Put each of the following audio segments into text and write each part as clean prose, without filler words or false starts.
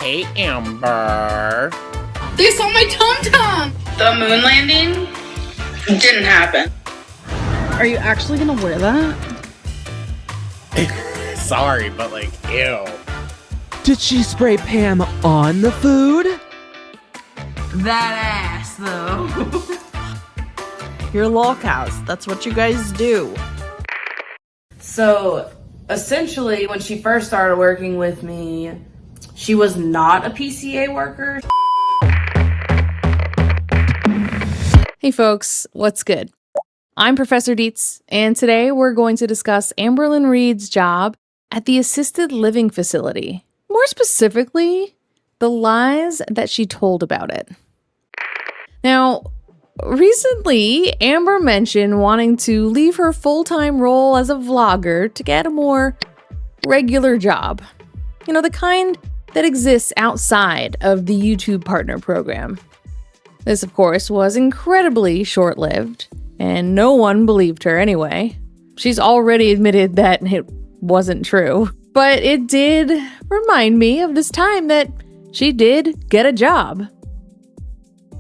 Hey, Amber. They saw my tum-tum! The moon landing didn't happen. Are you actually gonna wear that? Sorry, but like, ew. Did she spray Pam on the food? That ass, though. You're lolcows. That's what you guys do. So, essentially, when she first started working with me, she was not a PCA worker. Hey folks, what's good? I'm Professor Dietz, and today we're going to discuss Amberlynn Reid's job at the assisted living facility. More specifically, the lies that she told about it. Now, recently, Amber mentioned wanting to leave her full-time role as a vlogger to get a more regular job. You know, the kind that exists outside of the YouTube Partner Program. This, of course, was incredibly short-lived, and no one believed her anyway. She's already admitted that it wasn't true. But it did remind me of this time that she did get a job.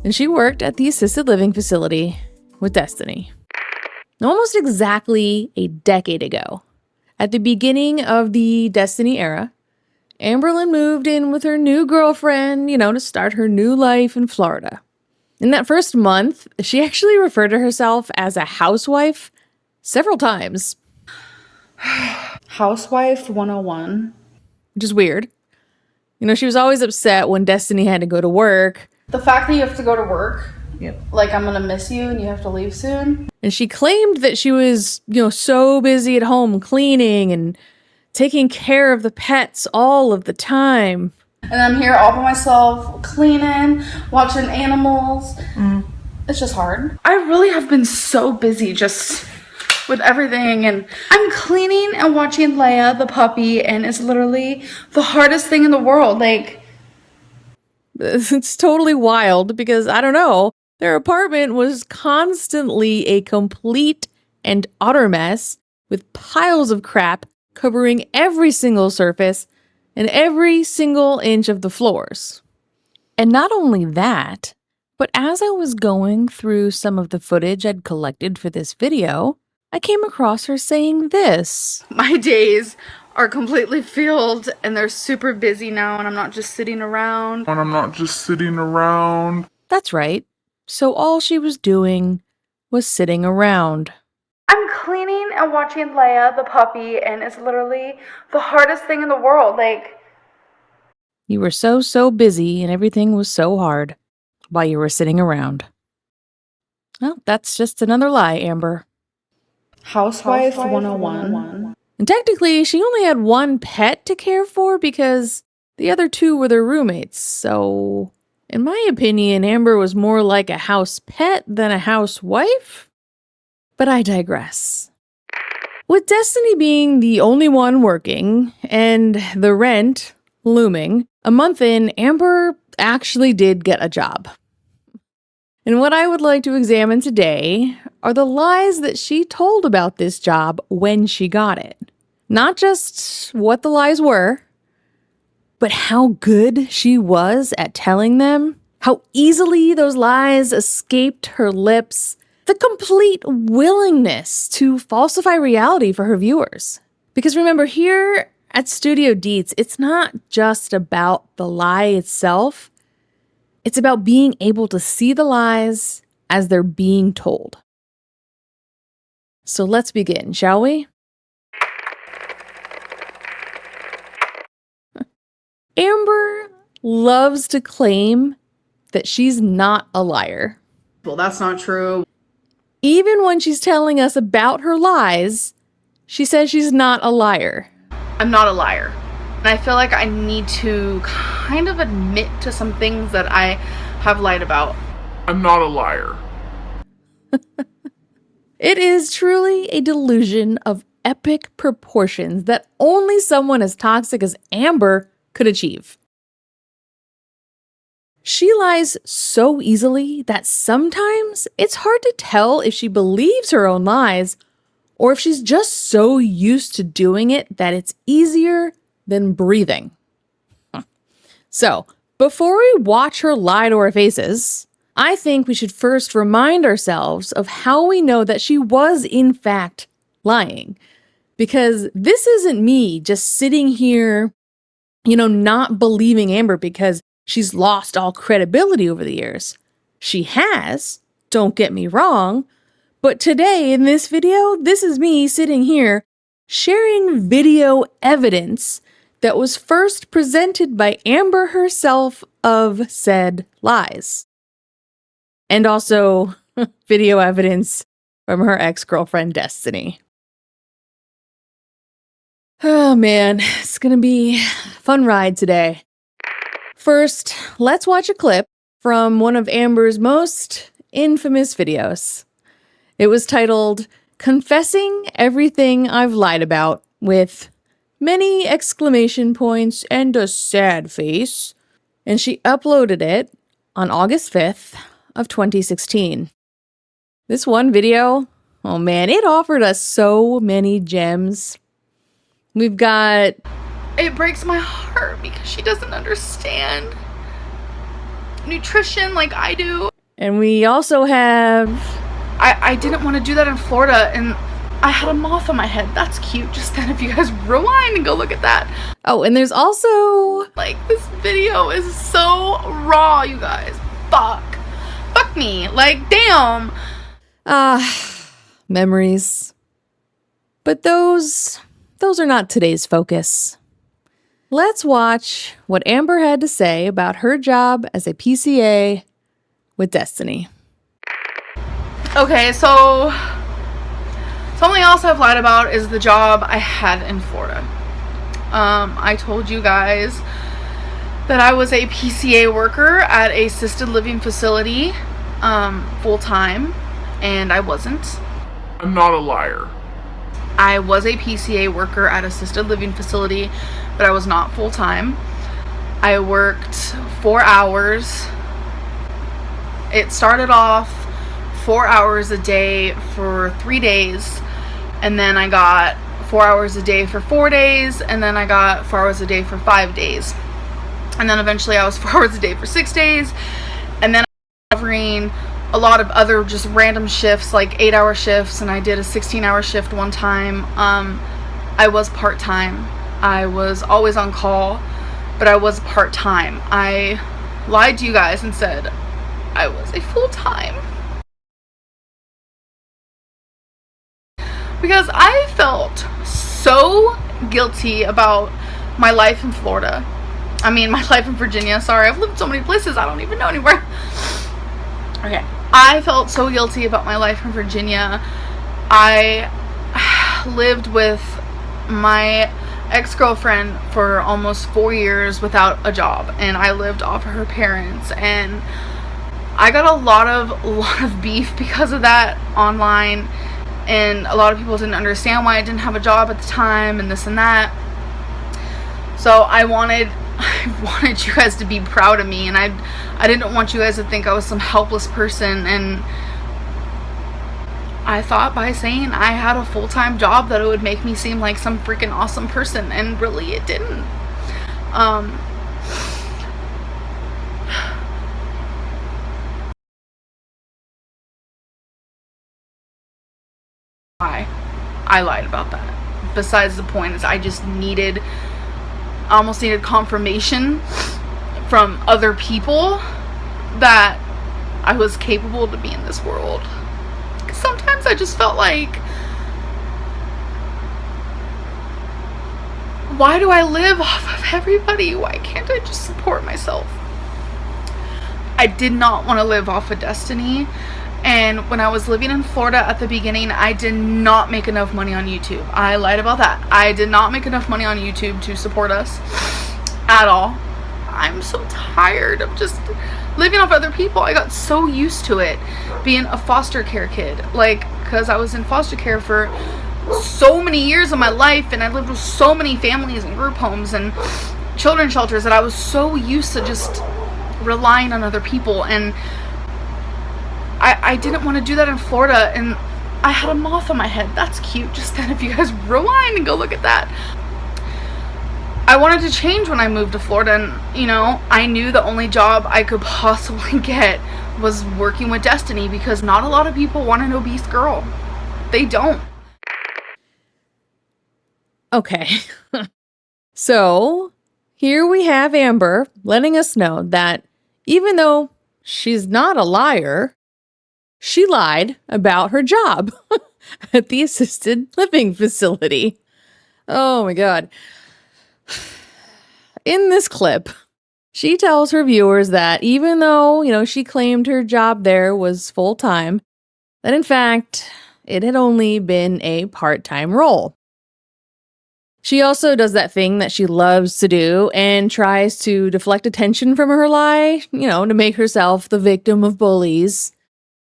And she worked at the assisted living facility with Destiny. Almost exactly a decade ago, at the beginning of the Destiny era, Amberlynn moved in with her new girlfriend, to start her new life in Florida. In that first month, she actually referred to herself as a housewife several times. Housewife 101. Which is weird. She was always upset when Destiny had to go to work. The fact that you have to go to work, like I'm gonna miss you and you have to leave soon. And she claimed that she was, so busy at home cleaning and taking care of the pets all of the time. And I'm here all by myself, cleaning, watching animals. It's just hard. I really have been so busy just with everything. And I'm cleaning and watching Leia, the puppy, and it's literally the hardest thing in the world. It's totally wild because, I don't know, their apartment was constantly a complete and utter mess with piles of crap covering every single surface and every single inch of the floors. And not only that, but as I was going through some of the footage I'd collected for this video, I came across her saying this. My days are completely filled and they're super busy now and I'm not just sitting around. That's right. So all she was doing was sitting around. I'm cleaning and watching Leia, the puppy, and it's literally the hardest thing in the world. You were so busy and everything was so hard while you were sitting around. Well, that's just another lie, Amber. Housewife 101. And technically, she only had one pet to care for because the other two were their roommates. So, in my opinion, Amber was more like a house pet than a housewife. But I digress. With Destiny being the only one working and the rent looming, a month in, Amber actually did get a job. And what I would like to examine today are the lies that she told about this job when she got it. Not just what the lies were, but how good she was at telling them, how easily those lies escaped her lips, the complete willingness to falsify reality for her viewers. Because remember, here at Studio Dietz, it's not just about the lie itself. It's about being able to see the lies as they're being told. So let's begin, shall we? Amber loves to claim that she's not a liar. Well, that's not true. Even when she's telling us about her lies, she says she's not a liar. I'm not a liar. And I feel like I need to kind of admit to some things that I have lied about. I'm not a liar. It is truly a delusion of epic proportions that only someone as toxic as Amber could achieve. She lies so easily that sometimes it's hard to tell if she believes her own lies or if she's just so used to doing it that it's easier than breathing. So, before we watch her lie to our faces, I think we should first remind ourselves of how we know that she was, in fact, lying. Because this isn't me just sitting here, not believing Amber because she's lost all credibility over the years. She has, don't get me wrong, but today in this video, this is me sitting here sharing video evidence that was first presented by Amber herself of said lies. And also video evidence from her ex-girlfriend Destiny. Oh man, it's gonna be a fun ride today. First, let's watch a clip from one of Amber's most infamous videos. It was titled, "Confessing Everything I've Lied About," with many exclamation points and a sad face. And she uploaded it on August 5th of 2016. This one video, oh man, it offered us so many gems. We've got... It breaks my heart because she doesn't understand nutrition like I do. And we also have... I didn't want to do that in Florida, and I had a moth on my head. That's cute. Just then, if you guys rewind and go look at that. Oh, and there's also... Like, this video is so raw, you guys. Fuck me. Like, damn. Memories. But those are not today's focus. Let's watch what Amber had to say about her job as a PCA with Destiny. Okay, so something else I've lied about is the job I had in Florida. I told you guys that I was a PCA worker at a assisted living facility, full-time, and I wasn't. I'm not a liar. I was a PCA worker at assisted living facility, but I was not full-time. I worked 4 hours. It started off 4 hours a day for 3 days, and then I got 4 hours a day for 4 days, and then I got 4 hours a day for 5 days. And then eventually I was 4 hours a day for 6 days, and then I was covering a lot of other just random shifts, like 8-hour shifts, and I did a 16-hour shift one time. I was part-time. I was always on call, but I was part-time. I lied to you guys and said I was a full-time. Because I felt so guilty about my life in Florida. I mean, my life in Virginia. Sorry, I've lived so many places, I don't even know anywhere. Okay. I felt so guilty about my life in Virginia. I lived with my ex-girlfriend for almost 4 years without a job, and I lived off of her parents, and I got a lot of beef because of that online, and a lot of people didn't understand why I didn't have a job at the time and this and that. So I wanted you guys to be proud of me, and I didn't want you guys to think I was some helpless person, and I thought by saying I had a full-time job that it would make me seem like some freaking awesome person, and really it didn't. I lied about that. Besides the point is I almost needed confirmation from other people that I was capable to be in this world. 'Cause sometimes I just felt like, why do I live off of everybody? Why can't I just support myself? I did not want to live off of Destiny. And when I was living in Florida at the beginning, I did not make enough money on YouTube. I lied about that. I did not make enough money on YouTube to support us at all. I'm so tired of just living off other people. I got so used to it being a foster care kid. Like, because I was in foster care for so many years of my life, and I lived with so many families and group homes and children's shelters that I was so used to just relying on other people. And I didn't want to do that in Florida, and I had a moth on my head. That's cute. Just then, if you guys rewind and go look at that. I wanted to change when I moved to Florida, and, you know, I knew the only job I could possibly get was working with Destiny, because not a lot of people want an obese girl. They don't. Okay. So, here we have Amber letting us know that even though she's not a liar, she lied about her job at the assisted living facility. Oh my God. In this clip, she tells her viewers that even though, she claimed her job there was full-time, that in fact, it had only been a part-time role. She also does that thing that she loves to do and tries to deflect attention from her lie, to make herself the victim of bullies.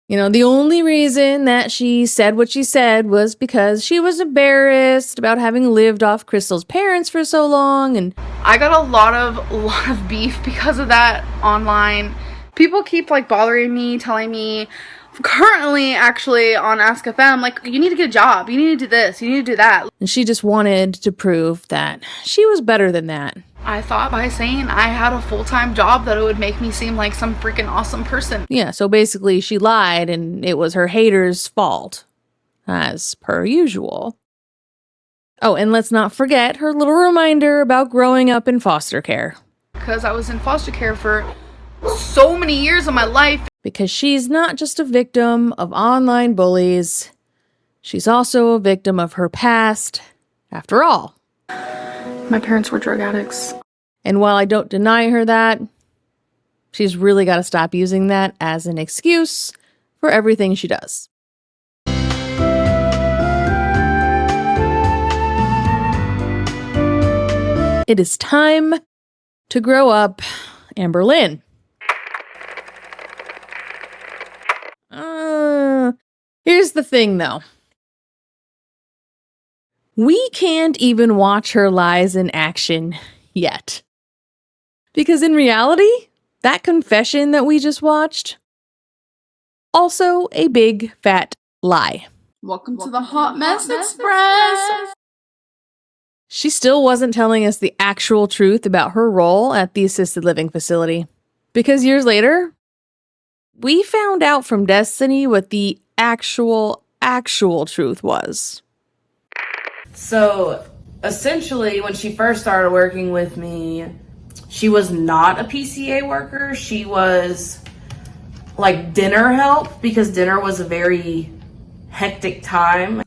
The only reason that she said what she said was because she was embarrassed about having lived off Crystal's parents for so long, and I got a lot of beef because of that online. People keep bothering me, telling me, currently actually on Ask FM, you need to get a job, you need to do this, you need to do that. And she just wanted to prove that she was better than that. I thought by saying I had a full-time job that it would make me seem like some freaking awesome person. Yeah, so basically she lied and it was her haters' fault, as per usual. Oh, and let's not forget her little reminder about growing up in foster care. Because I was in foster care for so many years of my life. Because she's not just a victim of online bullies, she's also a victim of her past, after all. My parents were drug addicts. And while I don't deny her that, she's really got to stop using that as an excuse for everything she does. It is time to grow up, Amberlynn. Here's the thing, though. We can't even watch her lies in action yet. Because in reality, that confession that we just watched, also a big fat lie. Welcome to the Hot Mess Express. She still wasn't telling us the actual truth about her role at the assisted living facility. Because years later, we found out from Destiny what the actual truth was. So, essentially, when she first started working with me, she was not a PCA worker. She was dinner help, because dinner was a very hectic time.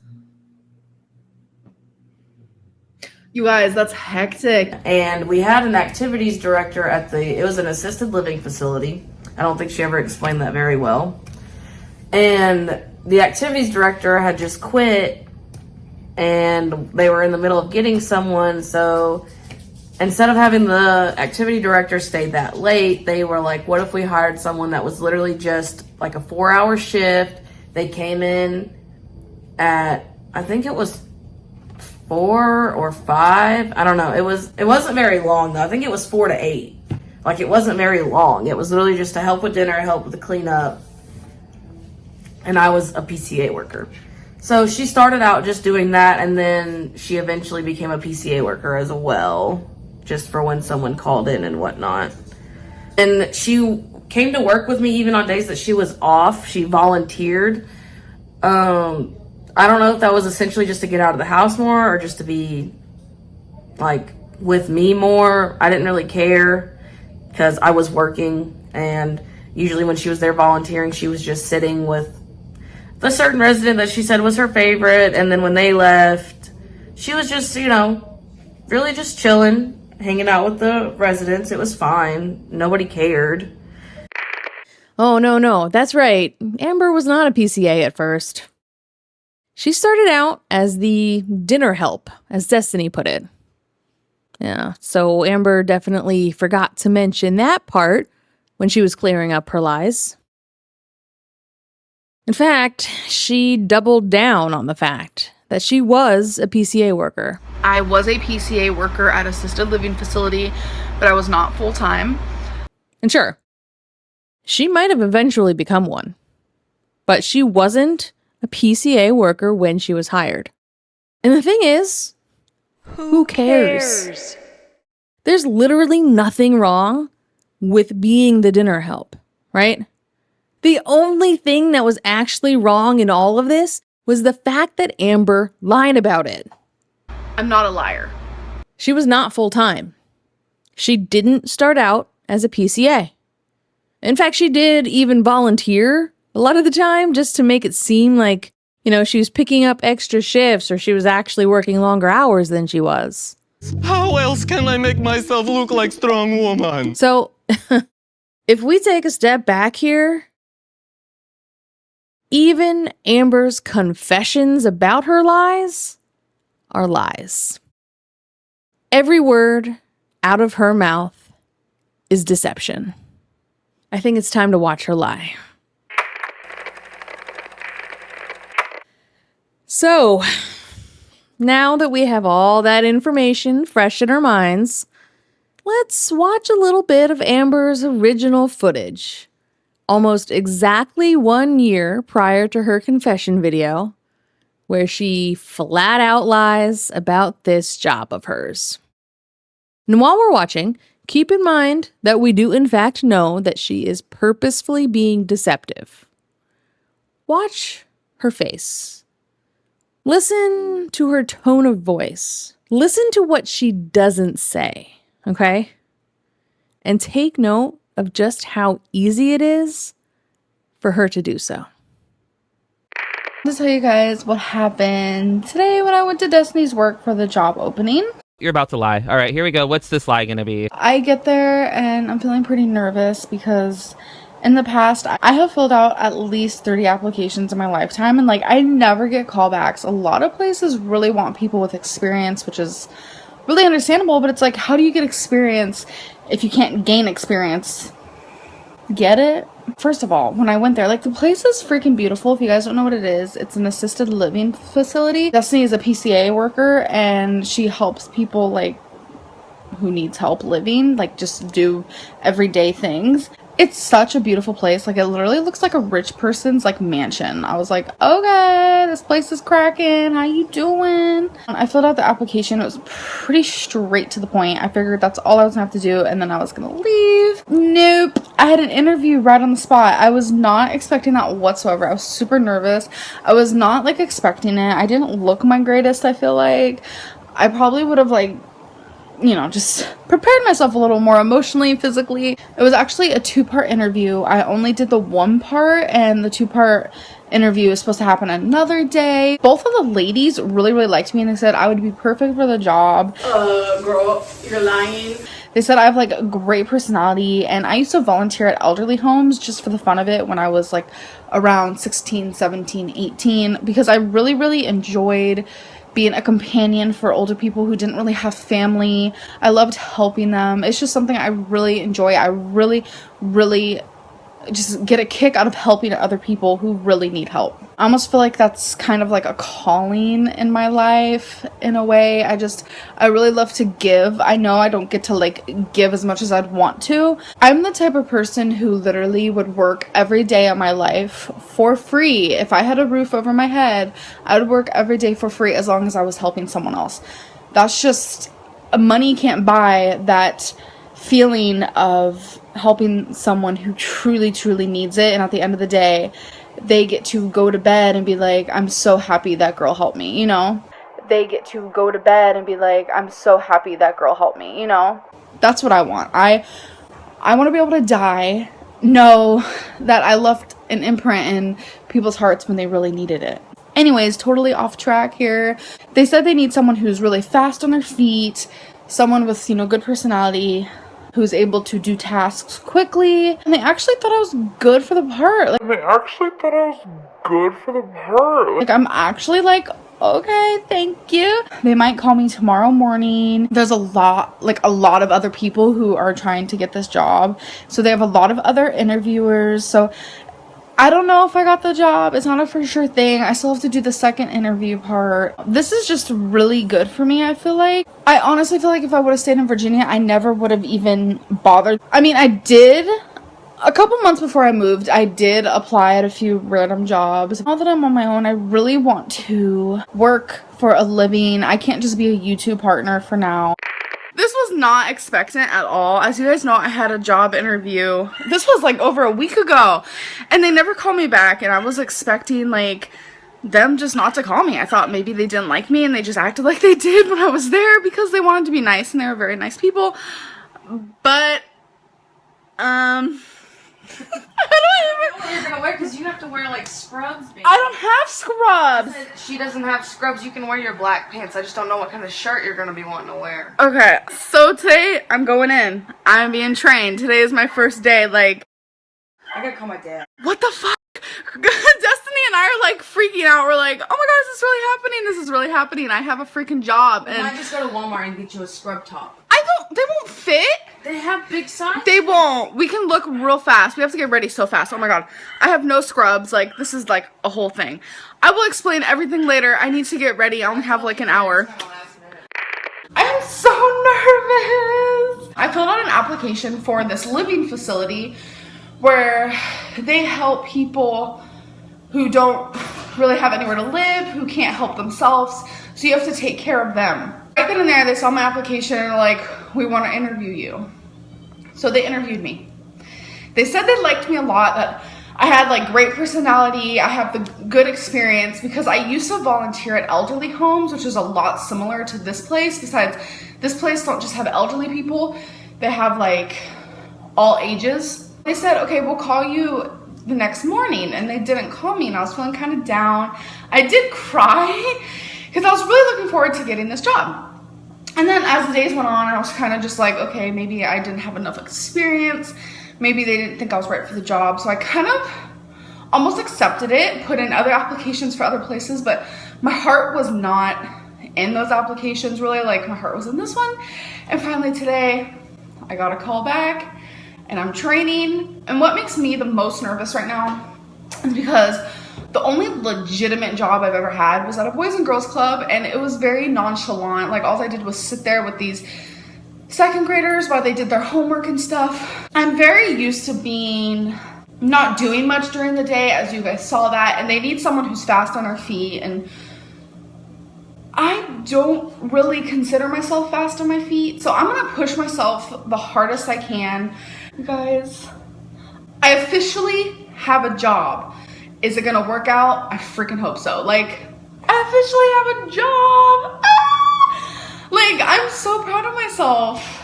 You guys, that's hectic. And we had an activities director it was an assisted living facility. I don't think she ever explained that very well. And the activities director had just quit, and they were in the middle of getting someone. So instead of having the activity director stay that late, they were like, what if we hired someone that was literally just a 4-hour shift? They came in at, I think it was 4 or 5. I don't know. It wasn't very long though. I think it was 4 to 8. It wasn't very long. It was literally just to help with dinner, help with the cleanup. And I was a PCA worker. So she started out just doing that, and then she eventually became a PCA worker as well, just for when someone called in and whatnot. And she came to work with me even on days that she was off. She volunteered. I don't know if that was essentially just to get out of the house more or just to be with me more. I didn't really care because I was working, and usually when she was there volunteering, she was just sitting with the certain resident that she said was her favorite. And then when they left, she was just, really just chilling, hanging out with the residents. It was fine. Nobody cared. Oh, no, that's right. Amber was not a PCA at first. She started out as the dinner help, as Destiny put it. Yeah, so Amber definitely forgot to mention that part when she was clearing up her lies. In fact, she doubled down on the fact that she was a PCA worker. I was a PCA worker at assisted living facility, but I was not full-time. And sure, she might have eventually become one, but she wasn't a PCA worker when she was hired. And the thing is, who cares? There's literally nothing wrong with being the dinner help, right? The only thing that was actually wrong in all of this was the fact that Amber lied about it. I'm not a liar. She was not full-time. She didn't start out as a PCA. In fact, she did even volunteer a lot of the time just to make it seem like, you know, she was picking up extra shifts or she was actually working longer hours than she was. How else can I make myself look like strong woman? So, if we take a step back here, even Amber's confessions about her lies are lies. Every word out of her mouth is deception. I think it's time to watch her lie. So, now that we have all that information fresh in our minds, let's watch a little bit of Amber's original footage. Almost exactly 1 year prior to her confession video, where she flat out lies about this job of hers. And while we're watching, keep in mind that we do in fact know that she is purposefully being deceptive. Watch her face. Listen to her tone of voice. Listen to what she doesn't say, okay? And take note of just how easy it is for her to do so. To tell you guys what happened today when I went to Destiny's work for the job opening. You're about to lie. All right, here we go. What's this lie gonna be? I get there and I'm feeling pretty nervous because in the past I have filled out at least 30 applications in my lifetime and like I never get callbacks. A lot of places really want people with experience, which is really understandable, but it's like, how do you get experience if you can't gain experience? Get it? First of all, when I went there, like the place is freaking beautiful. If you guys don't know what it is, it's an assisted living facility. Destiny is a PCA worker and she helps people like who needs help living, like just do everyday things. It's such a beautiful place. Like it literally looks like a rich person's like mansion. I was like, okay, this place is cracking. How you doing? I filled out the application. It was pretty straight to the point. I figured that's all I was gonna have to do and then I was gonna leave. Nope. I had an interview right on the spot. I was not expecting that whatsoever. I was super nervous. I was not like expecting it. I didn't look my greatest, I feel like. I probably would have like, you know, just prepared myself a little more emotionally, physically. It was actually a 2-part interview. I only did the 1 part and the 2-part interview is supposed to happen another day. Both of the ladies really liked me and they said I would be perfect for the job. Girl, you're lying. They said I have like a great personality and I used to volunteer at elderly homes just for the fun of it when I was like around 16, 17, 18 because I really enjoyed being a companion for older people who didn't really have family. I loved helping them. It's just something I really enjoy. I really just get a kick out of helping other people who really need help. I almost feel like that's kind of like a calling in my life in a way. I really love to give. I know I don't get to like give as much as I'd want to. I'm the type of person who literally would work every day of my life for free. If I had a roof over my head, I would work every day for free as long as I was helping someone else. That's just, money can't buy that feeling of helping someone who truly needs it, and at the end of the day they get to go to bed and be like, I'm so happy that girl helped me, you know? They get to go to bed and be like, I'm so happy that girl helped me, you know? That's what I want. I want to be able to die, know that I left an imprint in people's hearts when they really needed it. Anyways, totally off track here. They said they need someone who's really fast on their feet, someone with, you know, good personality, who's able to do tasks quickly. And they actually thought I was good for the part. Like I'm actually like, okay, thank you. They might call me tomorrow morning. There's a lot of other people who are trying to get this job. So they have a lot of other interviewers. So I don't know if I got the job. It's not a for sure thing. I still have to do the second interview part. This is just really good for me, I feel like. I honestly feel like if I would have stayed in Virginia, I never would have even bothered. I mean, I did. A couple months before I moved, I did apply at a few random jobs. Now that I'm on my own, I really want to work for a living. I can't just be a YouTube partner for now. This was not expectant at all. As you guys know, I had a job interview. This was like over a week ago, and they never called me back, and I was expecting like them just not to call me. I thought maybe they didn't like me and they just acted like they did when I was there because they wanted to be nice, and they were very nice people. But I don't know what you're gonna wear because you have to wear like scrubs. Baby. I don't have scrubs. She doesn't have scrubs. You can wear your black pants. I just don't know what kind of shirt you're gonna be wanting to wear. Okay, so today I'm going in. I'm being trained. Today is my first day. Like, I gotta call my dad. What the fuck? Destiny and I are like freaking out. We're like, oh my god, is this really happening? This is really happening. I have a freaking job. And I might just go to Walmart and get you a scrub top. They won't fit. They have big size. They won't. We can look real fast. We have to get ready so fast. Oh my god. I have no scrubs. Like, this is like a whole thing. I will explain everything later. I need to get ready. I only have like an hour. I'm so nervous. I filled out an application for this living facility where they help people who don't really have anywhere to live, who can't help themselves, so you have to take care of them. Right then and there, they saw my application and were like, we want to interview you. So they interviewed me. They said they liked me a lot, that I had like great personality, I have the good experience, because I used to volunteer at elderly homes, which is a lot similar to this place. Besides, this place don't just have elderly people, they have like all ages. They said, okay, we'll call you the next morning, and they didn't call me, and I was feeling kind of down. I did cry because I was really looking forward to getting this job. And then as the days went on, I was kind of just like, okay, maybe I didn't have enough experience. Maybe they didn't think I was right for the job. So I kind of almost accepted it, put in other applications for other places, but my heart was not in those applications really. Like, my heart was in this one. And finally today, I got a call back. And I'm training. And what makes me the most nervous right now is because the only legitimate job I've ever had was at a Boys and Girls Club, and it was very nonchalant. Like, all I did was sit there with these second graders while they did their homework and stuff. I'm very used to not doing much during the day, as you guys saw that, and they need someone who's fast on their feet, and I don't really consider myself fast on my feet, so I'm gonna push myself the hardest I can. You guys, I officially have a job. Is it gonna work out? I freaking hope so. Like, I officially have a job. Ah! Like, I'm so proud of myself.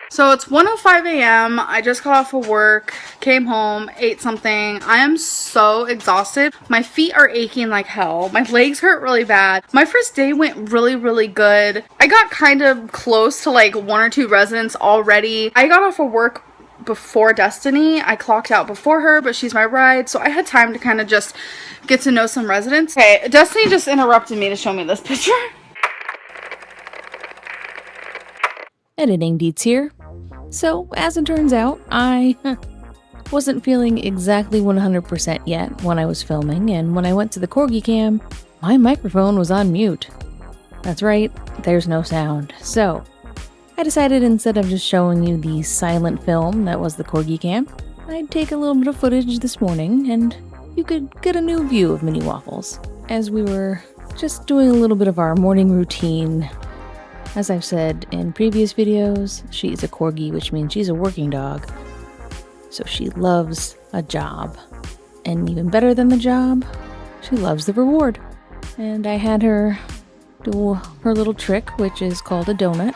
So it's 1:05 a.m. I just got off of work, came home, ate something. I am so exhausted. My feet are aching like hell. My legs hurt really bad. My first day went really, really good. I got kind of close to like 1 or 2 residents already. I got off of work before Destiny. I clocked out before her, but she's my ride, so I had time to kind of just get to know some residents. Okay, Destiny just interrupted me to show me this picture. Editing Deets here. So, as it turns out, I wasn't feeling exactly 100% yet when I was filming, and when I went to the Corgi Cam, my microphone was on mute. That's right, there's no sound. So, I decided instead of just showing you the silent film that was the Corgi Cam, I'd take a little bit of footage this morning and you could get a new view of Mini Waffles as we were just doing a little bit of our morning routine. As I've said in previous videos, she's a Corgi, which means she's a working dog. So she loves a job. And even better than the job, she loves the reward. And I had her do her little trick, which is called a donut.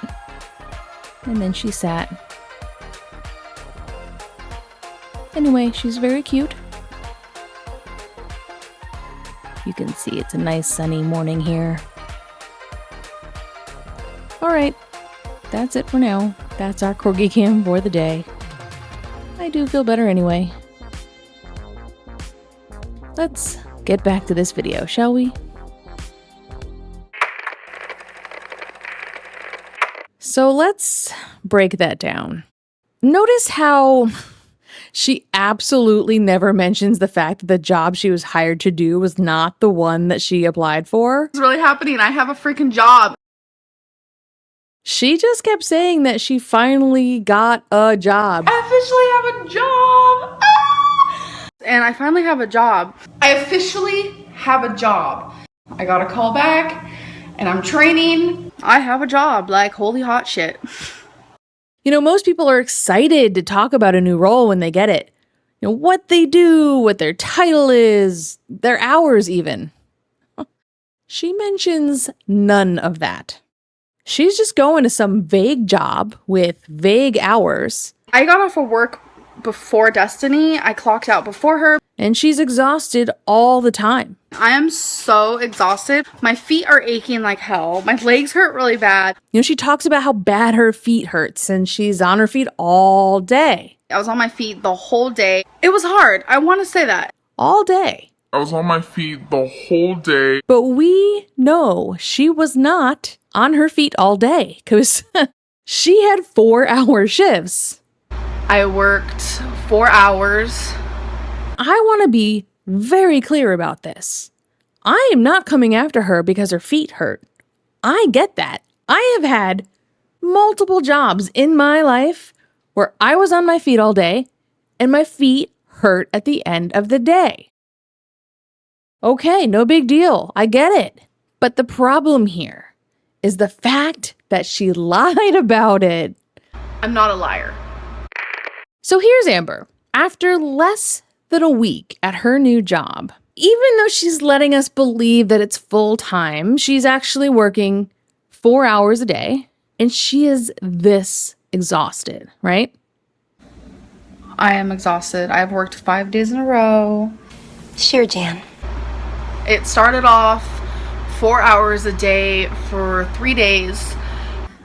And then she sat. Anyway, she's very cute. You can see it's a nice sunny morning here. Alright, that's it for now. That's our Corgi Cam for the day. I do feel better anyway. Let's get back to this video, shall we? So let's break that down. Notice how she absolutely never mentions the fact that the job she was hired to do was not the one that she applied for. It's really happening. I have a freaking job. She just kept saying that she finally got a job. I officially have a job. Ah! And I finally have a job. I officially have a job. I got a call back, and I'm training. I have a job, like holy hot shit. You know, most people are excited to talk about a new role when they get it. You know, what they do, what their title is, their hours even. She mentions none of that. She's just going to some vague job with vague hours. I got off of work before Destiny. I clocked out before her. And she's exhausted all the time. I am so exhausted. My feet are aching like hell. My legs hurt really bad. You know, she talks about how bad her feet hurts and she's on her feet all day. I was on my feet the whole day. It was hard. I want to say that. All day. I was on my feet the whole day. But we know she was not on her feet all day because she had 4-hour shifts. I worked 4 hours. I want to be very clear about this. I am not coming after her because her feet hurt. I get that. I have had multiple jobs in my life where I was on my feet all day and my feet hurt at the end of the day. Okay, no big deal. I get it. But the problem here is the fact that she lied about it. I'm not a liar. So here's Amber. After less than a week at her new job, even though she's letting us believe that it's full time, she's actually working 4 hours a day, and she is this exhausted, right? I am exhausted. I've worked 5 days in a row. Sure, Jan. It started off 4 hours a day for 3 days.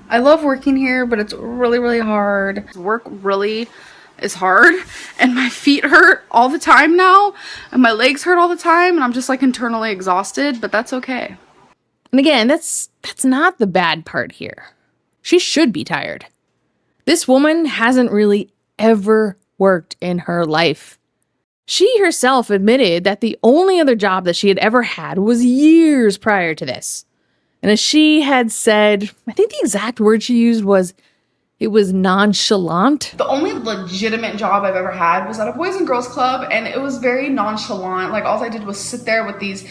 I love working here, but it's really, really hard. Work really is hard, and my feet hurt all the time now, and my legs hurt all the time, and I'm just like internally exhausted, but that's okay. And again, that's not the bad part here. She should be tired. This woman hasn't really ever worked in her life. She herself admitted that the only other job that she had ever had was years prior to this. And as she had said, I think the exact word she used was, it was nonchalant. The only legitimate job I've ever had was at a Boys and Girls Club, and it was very nonchalant. Like, all I did was sit there with these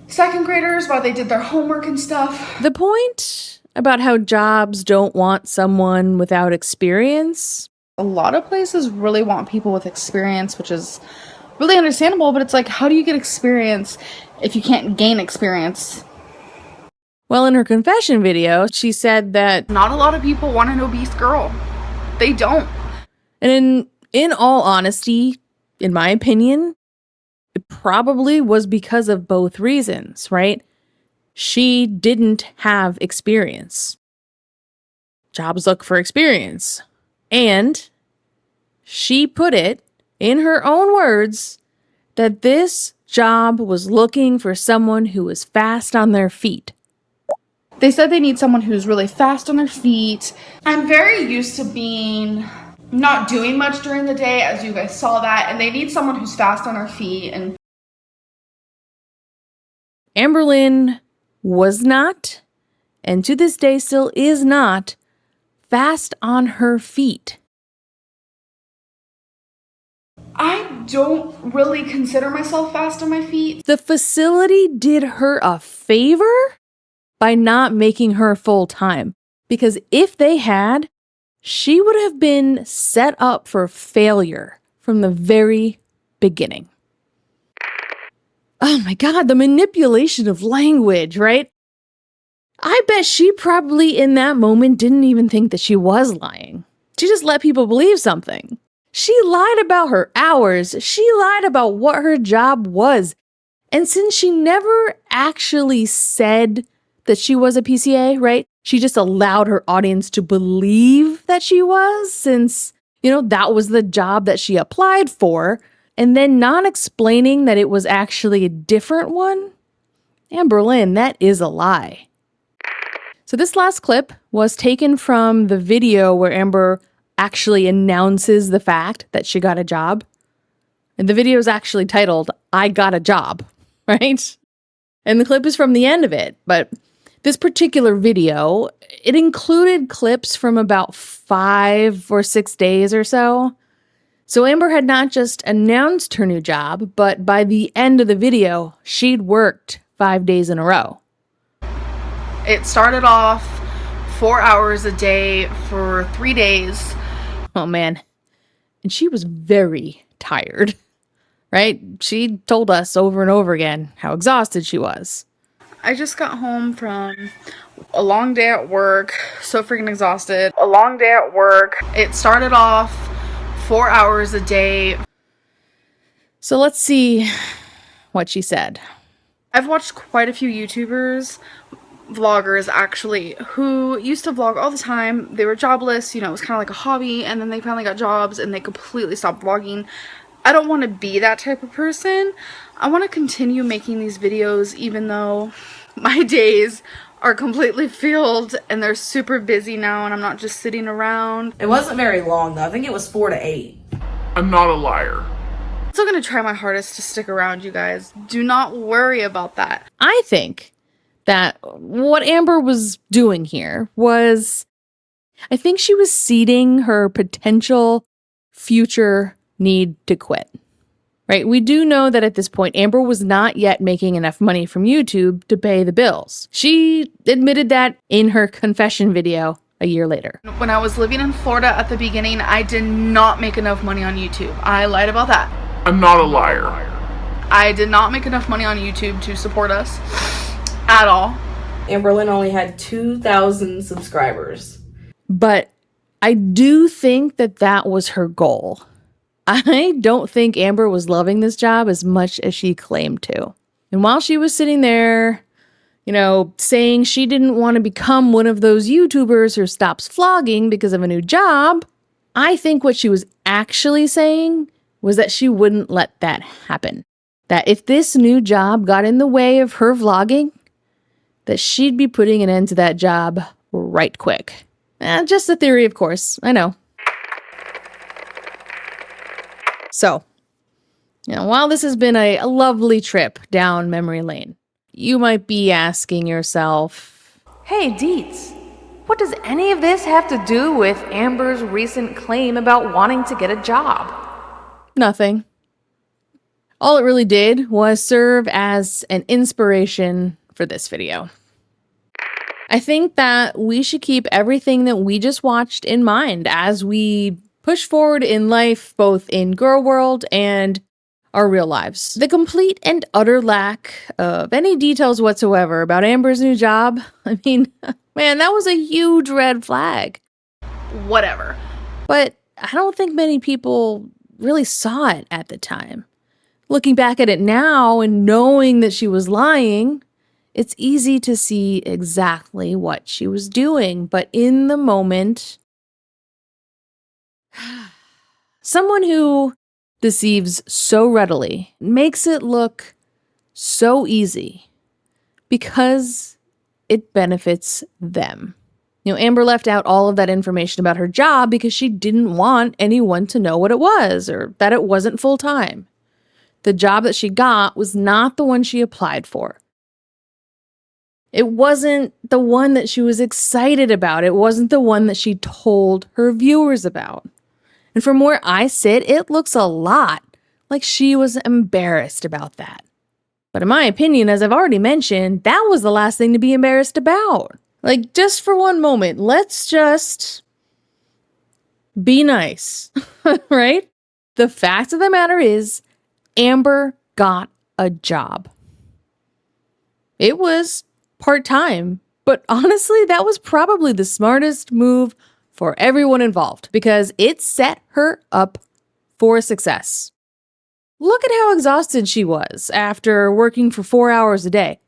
second graders while they did their homework and stuff. The point about how jobs don't want someone without experience. A lot of places really want people with experience, which is really understandable, but it's like, how do you get experience if you can't gain experience? Well, in her confession video, she said that not a lot of people want an obese girl. They don't. And in all honesty, in my opinion, it probably was because of both reasons, right? She didn't have experience. Jobs look for experience. And she put it, in her own words, that this job was looking for someone who was fast on their feet. They said they need someone who's really fast on their feet. I'm very used to being not doing much during the day, as you guys saw that, and they need someone who's fast on their feet. And Amberlynn was not, and to this day still is not, fast on her feet. I don't really consider myself fast on my feet. The facility did her a favor by not making her full-time, because if they had, she would have been set up for failure from the very beginning. Oh my God, the manipulation of language, right? I bet she probably in that moment didn't even think that she was lying. She just let people believe something. She lied about her hours. She lied about what her job was. And since she never actually said that she was a PCA, right? She just allowed her audience to believe that she was, since, that was the job that she applied for, and then not explaining that it was actually a different one. Amberlynn, that is a lie. So this last clip was taken from the video where Amber actually announces the fact that she got a job. And the video is actually titled, "I Got a Job," right? And the clip is from the end of it, but this particular video, it included clips from about 5 or 6 days or so. So Amber had not just announced her new job, but by the end of the video, she'd worked 5 days in a row. It started off 4 hours a day for 3 days. Oh man. And she was very tired, right? She told us over and over again how exhausted she was. I just got home from a long day at work, so freaking exhausted. A long day at work. It started off 4 hours a day. So let's see what she said. I've watched quite a few YouTubers, vloggers actually, who used to vlog all the time. They were jobless, you know, it was kind of like a hobby, and then they finally got jobs and they completely stopped vlogging. I don't want to be that type of person. I want to continue making these videos even though my days are completely filled and they're super busy now and I'm not just sitting around. It wasn't very long though. I think it was 4 to 8. I'm not a liar. I'm still gonna try my hardest to stick around, you guys. Do not worry about that. I think that what Amber was doing here was, I think she was seeding her potential future need to quit. Right? We do know that at this point, Amber was not yet making enough money from YouTube to pay the bills. She admitted that in her confession video a year later. When I was living in Florida at the beginning, I did not make enough money on YouTube. I lied about that. I'm not a liar. I did not make enough money on YouTube to support us at all. Amberlynn only had 2,000 subscribers. But I do think that that was her goal. I don't think Amber was loving this job as much as she claimed to. And while she was sitting there, you know, saying she didn't want to become one of those YouTubers who stops vlogging because of a new job, I think what she was actually saying was that she wouldn't let that happen. That if this new job got in the way of her vlogging, that she'd be putting an end to that job right quick. Just a theory, of course, I know. So, you know, while this has been a lovely trip down memory lane, you might be asking yourself, hey, Deets, what does any of this have to do with Amber's recent claim about wanting to get a job? Nothing. All it really did was serve as an inspiration for this video. I think that we should keep everything that we just watched in mind as we push forward in life, both in Girl World and our real lives. The complete and utter lack of any details whatsoever about Amber's new job, I mean, man, that was a huge red flag. Whatever. But I don't think many people really saw it at the time. Looking back at it now and knowing that she was lying, it's easy to see exactly what she was doing. But in the moment, someone who deceives so readily makes it look so easy because it benefits them. You know, Amber left out all of that information about her job because she didn't want anyone to know what it was or that it wasn't full time. The job that she got was not the one she applied for. It wasn't the one that she was excited about. It wasn't the one that she told her viewers about. And from where I sit, it looks a lot like she was embarrassed about that. But in my opinion, as I've already mentioned, that was the last thing to be embarrassed about. Like, just for one moment, let's just be nice, right? The fact of the matter is, Amber got a job. It was part-time, but honestly, that was probably the smartest move for everyone involved because it set her up for success. Look at how exhausted she was after working for 4 hours a day.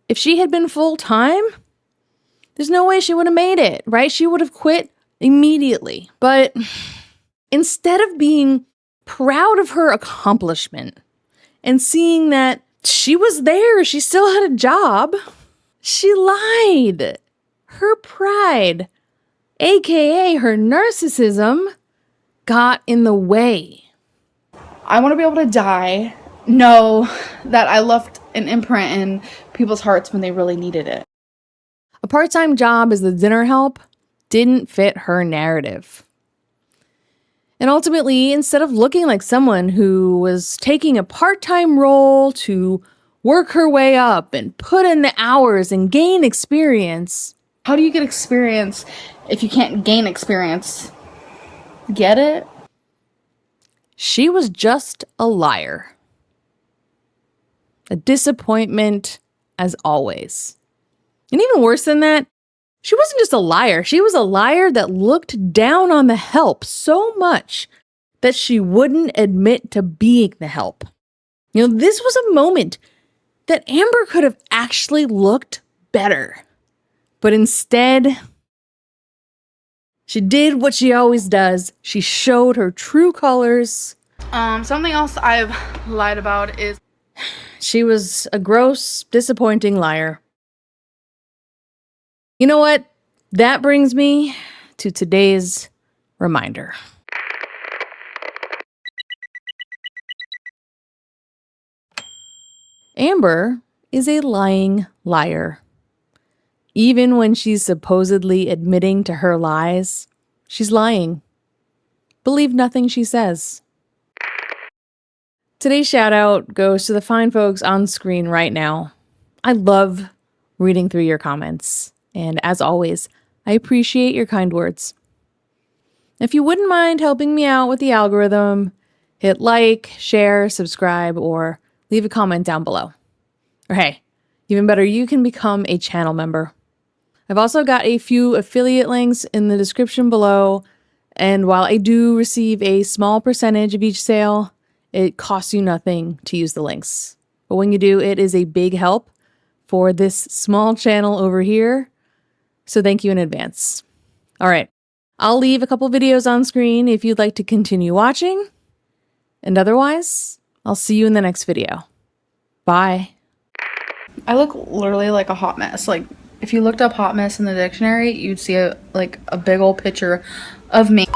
If she had been full-time, there's no way she would have made it, right? She would have quit immediately. But instead of being proud of her accomplishment and seeing that she was there, she still had a job, she lied. Her pride, aka her narcissism, got in the way. I want to be able to die, know that I left an imprint in people's hearts when they really needed it. A part-time job as the dinner help didn't fit her narrative. And ultimately, instead of looking like someone who was taking a part-time role to work her way up and put in the hours and gain experience. How do you get experience if you can't gain experience? Get it? She was just a liar. A disappointment as always. And even worse than that, she wasn't just a liar. She was a liar that looked down on the help so much that she wouldn't admit to being the help. You know, this was a moment that Amber could have actually looked better. But instead, she did what she always does. She showed her true colors. Something else I've lied about is she was a gross, disappointing liar. You know what? That brings me to today's reminder. Amber is a lying liar. Even when she's supposedly admitting to her lies, she's lying. Believe nothing she says. Today's shout out goes to the fine folks on screen right now. I love reading through your comments. And as always, I appreciate your kind words. If you wouldn't mind helping me out with the algorithm, hit like, share, subscribe, or leave a comment down below. Or hey, even better, you can become a channel member. I've also got a few affiliate links in the description below, and while I do receive a small percentage of each sale, it costs you nothing to use the links. But when you do, it is a big help for this small channel over here. So thank you in advance. All right, I'll leave a couple videos on screen if you'd like to continue watching. And otherwise, I'll see you in the next video. Bye. I look literally like a hot mess. Like, if you looked up hot mess in the dictionary, you'd see a big old picture of me.